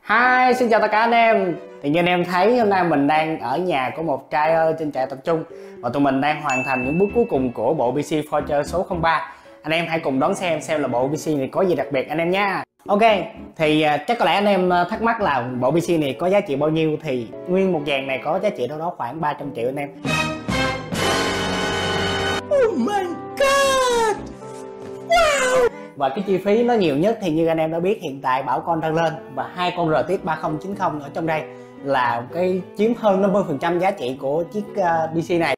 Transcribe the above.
Hi, xin chào tất cả anh em. Thì như anh em thấy hôm nay mình đang ở nhà của một Traier trên trại tập trung và tụi mình đang hoàn thành những bước cuối cùng của bộ PC Traier số 03. Anh em hãy cùng đón xem là bộ PC này có gì đặc biệt anh em nha. Ok, thì chắc có lẽ anh em thắc mắc là bộ PC này có giá trị bao nhiêu. Thì nguyên một dàn này có giá trị đâu đó khoảng 300 triệu anh em. Oh my god, wow. Và cái chi phí nó nhiều nhất thì như anh em đã biết, hiện tại bảo con đang lên và hai con RTX 3090 ở trong đây là cái chiếm hơn 50% giá trị của chiếc PC này.